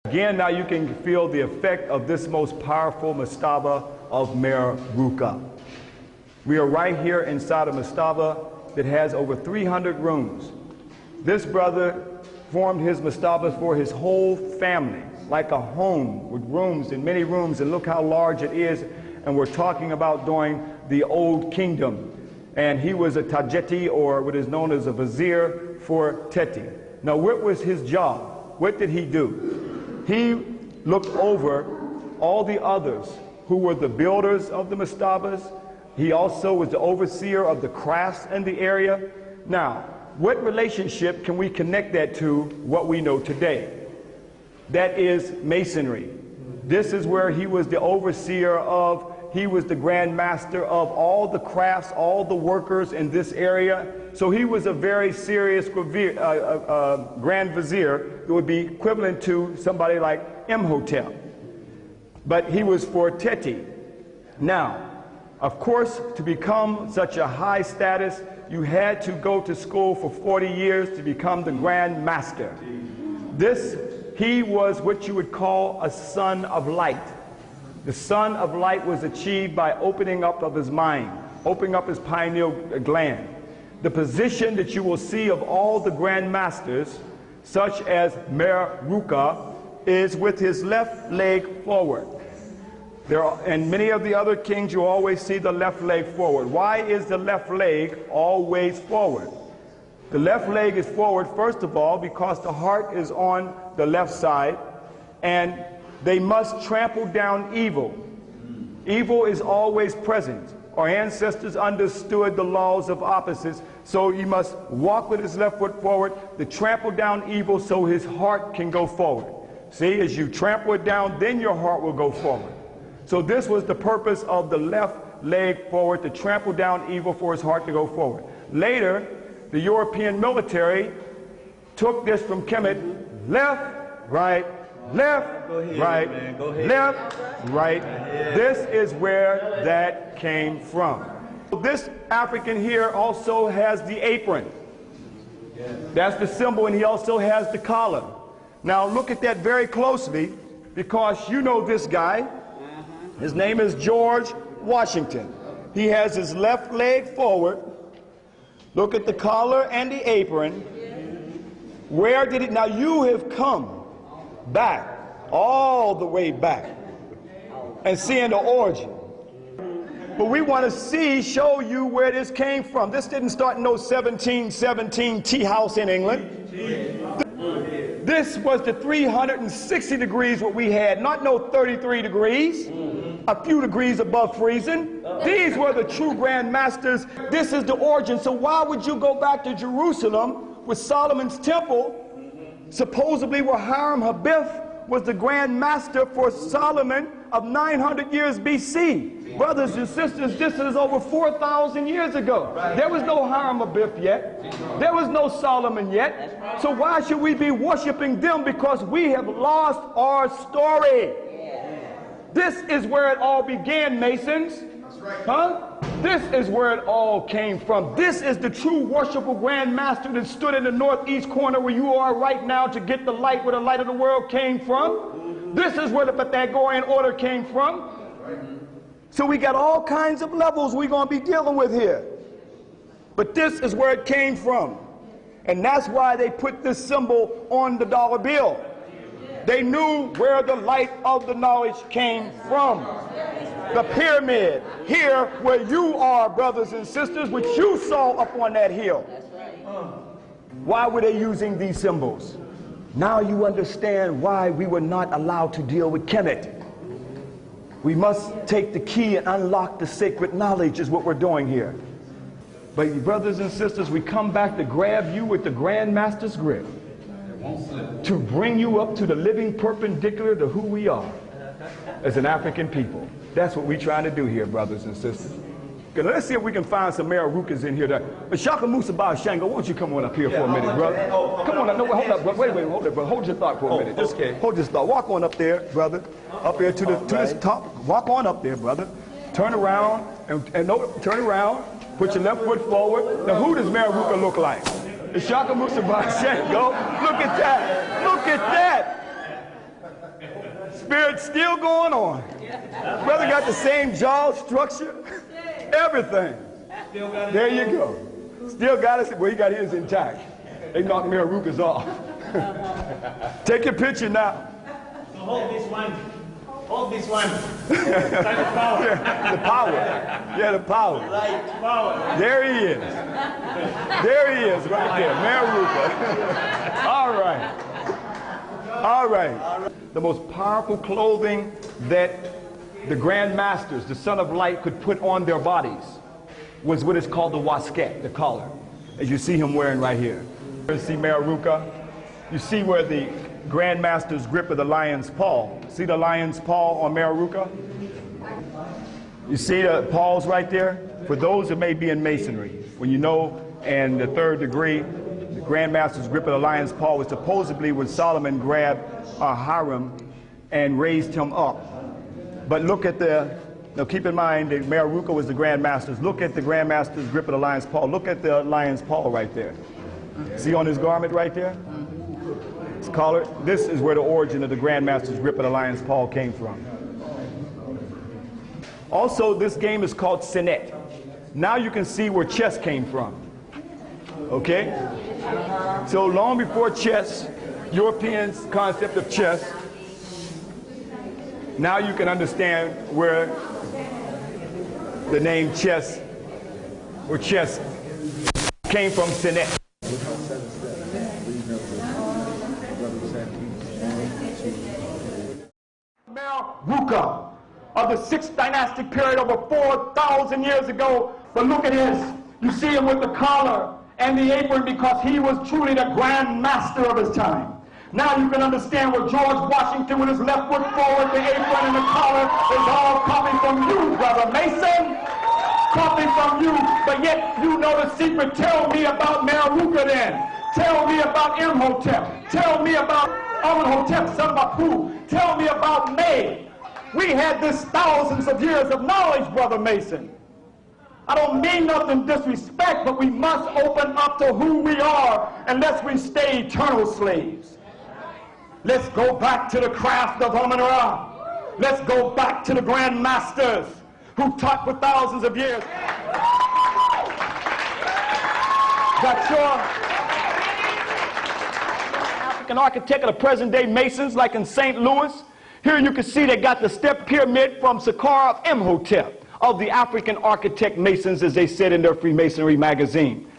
Again, now you can feel the effect of this most powerful mastaba of Meher-Ruka. We are right here inside a mastaba that has over 300 rooms. This brother formed his mastabas for his whole family, like a home with rooms and many rooms, and look how large it is. And we're talking about during the Old Kingdom. And he was a Tajeti, or what is known as a vizier for Teti. Now, what was his job? What did he do? He looked over all the others who were the builders of the mastabas. He also was the overseer of the crafts in the area. Now, what relationship can we connect that to what we know today? That is Masonry. This is where he was the overseer of, he was the grand master of all the crafts, all the workers in this area. So he was a very serious grand vizier that would be equivalent to somebody like Imhotep. But he was for Teti. Now, of course, to become such a high status, you had to go to school for 40 years to become the Grand Master. He was what you would call a son of light. The son of light was achieved by opening up of his mind, opening up his pineal gland. The position that you will see of all the Grand Masters, such as Meher-Ruka, is with his left leg forward. And many of the other kings, you always see the left leg forward. Why is the left leg always forward? The left leg is forward, first of all, because the heart is on the left side, and they must trample down evil. Evil is always present. Our ancestors understood the laws of opposites, so you must walk with his left foot forward to trample down evil so his heart can go forward. See, as you trample it down, then your heart will go forward. So this was the purpose of the left leg forward, to trample down evil for his heart to go forward. Later, the European military took this from Kemet: left, right, left, right, left, right. This is where that came from. This African here also has the apron. That's the symbol, and he also has the collar. Now look at that very closely, because you know this guy. His name is George Washington. He has his left leg forward. Look at the collar and the apron. Where did it? Now you have come back, all the way back, and seeing the origin. But we want to show you where this came from. This didn't start in no 1717 tea house in England. This was the 360 degrees what we had, not no 33 degrees, a few degrees above freezing. These were the true Grand Masters. This is the origin. So why would you go back to Jerusalem with Solomon's temple, supposedly where Hiram Habib was the Grand Master for Solomon of 900 years BC? Brothers and sisters, this is over 4,000 years ago. There was no Hiram Habib yet. There was no Solomon yet. So why should we be worshiping them? Because we have lost our story. This is where it all began, Masons. Huh? This is where it all came from. This is the true worshipful Grand Master that stood in the northeast corner where you are right now to get the light, where the light of the world came from. This is where the Pythagorean order came from. So we got all kinds of levels we're going to be dealing with here. But this is where it came from. And that's why they put this symbol on the dollar bill. They knew where the light of the knowledge came from. The pyramid, here where you are, brothers and sisters, which you saw up on that hill. Why were they using these symbols? Now you understand why we were not allowed to deal with Kemet. We must take the key and unlock the sacred knowledge is what we're doing here. But brothers and sisters, we come back to grab you with the Grand Master's grip, to bring you up to the living perpendicular to who we are as an African people. That's what we're trying to do here, brothers and sisters. Okay, let's see if we can find some Meher-Rukas in here. But Shaka Musa Ba Shango, won't you come on up here for a minute, brother? Come on up. No, hold up, brother. Wait, hold it, brother. Hold your thought for a minute. Just hold your thought. Walk on up there, brother. Up here to this top. Walk on up there, brother. Turn around and no, turn around. Put your left foot forward. Now, who does Meher-Ruka look like? It's Shaka Musa Ba Shango. Look at that. Look at that. spirit's still going on. Brother got the same jaw structure, everything. There you go. Still got it. Well, he got his intact. They knocked Mayor Rukas off. Take your picture now. So hold this one. Hold this one. Yeah, the power. Yeah, the power. Light power. There he is. There he is, right there, Mayor Rukas. All right. All right. The most powerful clothing that the Grand Masters, the Son of Light, could put on their bodies was what is called the wasket, the collar, as you see him wearing right here. You see Mayor Ruka. You see where the Grand Master's grip of the lion's paw. See the lion's paw on Mayor Ruka? You see the paws right there? For those that may be in Masonry, when you know in the 3rd degree, the Grand Master's grip of the lion's paw was supposedly when Solomon grabbed Hiram and raised him up. But look at now keep in mind that Mayor Ruka was the Grand Master's. Look at the Grand Master's grip of the lion's paw. Look at the lion's paw right there. See on his garment right there? His collar. This is where the origin of the Grand Master's grip of the lion's paw came from. Also, this game is called Senet. Now you can see where chess came from. Okay? So long before chess, Europeans' concept of chess, now you can understand where the name chess, or chess, came from Senet. Ruka of the 6th dynastic period over 4,000 years ago. But look at this. You see him with the collar and the apron because he was truly the Grand Master of his time. Now you can understand where George Washington with his left foot forward, the apron and the collar is all coming from you, Brother Mason. Coming from you. But yet you know the secret. Tell me about Mayor Ruka then. Tell me about Imhotep. Tell me about Amun-Ra, son of Apu. Tell me about May. We had this thousands of years of knowledge, Brother Mason. I don't mean nothing disrespect, but we must open up to who we are unless we stay eternal slaves. Let's go back to the craft of Amun-Ra. Let's go back to the Grand Masters who taught for thousands of years. Got your African architect of the present day Masons, like in St. Louis. Here you can see they got the step pyramid from Saqqara of Imhotep, of the African architect Masons, as they said in their Freemasonry magazine.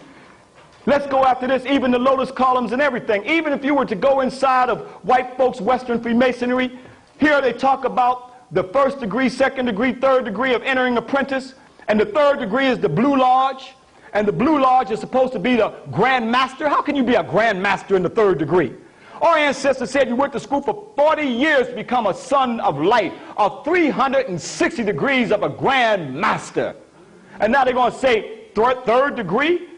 Let's go after this, even the lotus columns and everything. Even if you were to go inside of white folks' Western Freemasonry, here they talk about the 1st degree, 2nd degree, 3rd degree of entering apprentice, and the 3rd degree is the Blue Lodge, and the Blue Lodge is supposed to be the Grand Master. How can you be a Grand Master in the 3rd degree? Our ancestors said you went to school for 40 years to become a son of light, of 360 degrees of a Grand Master. And now they're going to say 3rd degree,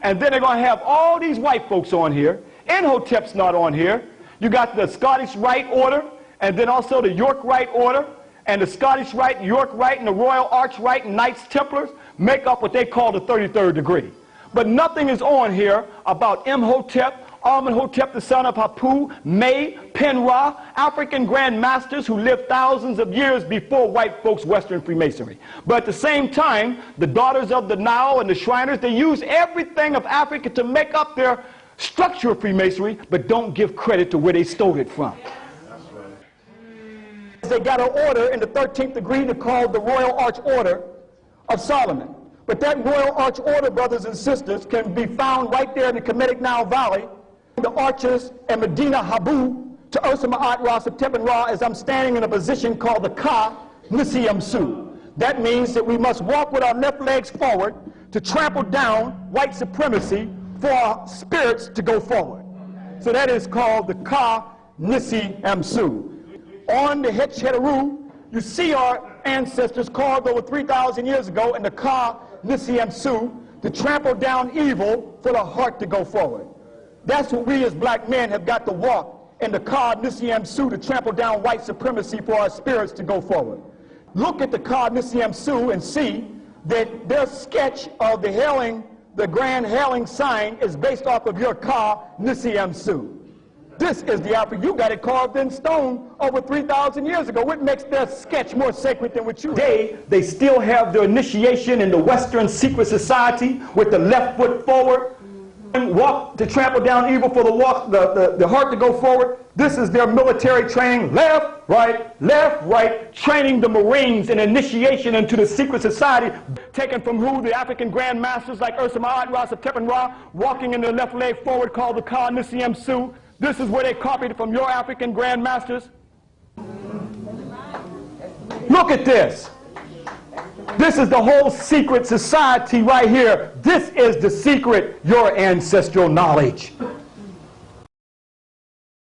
and then they're going to have all these white folks on here. Imhotep's not on here. You got the Scottish Rite Order, and then also the York Rite Order, and the Scottish Rite, York Rite, and the Royal Arch Rite and Knights Templars make up what they call the 33rd degree. But nothing is on here about Imhotep, Amun-Hotep, the son of Hapu, May, Pen-Ra, African Grand Masters who lived thousands of years before white folks' Western Freemasonry. But at the same time, the daughters of the Nile and the Shriners, they use everything of Africa to make up their structure of Freemasonry, but don't give credit to where they stole it from. They got an order in the 13th degree called the Royal Arch Order of Solomon. But that Royal Arch Order, brothers and sisters, can be found right there in the Kemetic Nile Valley. The archers and Medina Habu to Ursa Ma'at Ra Septembin Ra, as I'm standing in a position called the Ka Nisi Yamsu. That means that we must walk with our left legs forward to trample down white supremacy for our spirits to go forward. So that is called the Ka Nisi Yamsu. On the Hetch Heteru, you see our ancestors carved over 3,000 years ago in the Ka Nisi Yamsu to trample down evil for the heart to go forward. That's what we as black men have got to walk in the Ka Nisi Yamsu to trample down white supremacy for our spirits to go forward. Look at the Ka Nisi Yamsu and see that their sketch of the grand hailing sign is based off of your Ka Nisi Yamsu. This is the African. You got it carved in stone over 3,000 years ago. What makes their sketch more sacred than what you have? They still have their initiation in the Western secret society with the left foot forward and walk to trample down evil for the heart to go forward. This is their military training, left, right, training the Marines in initiation into the secret society, taken from who? The African Grand Masters like Amun-Ra, Ra, walking in their left leg forward called the Ka Nissim Su. This is where they copied it from your African Grand Masters. Look at this. This is the whole secret society right here. This is the secret, your ancestral knowledge.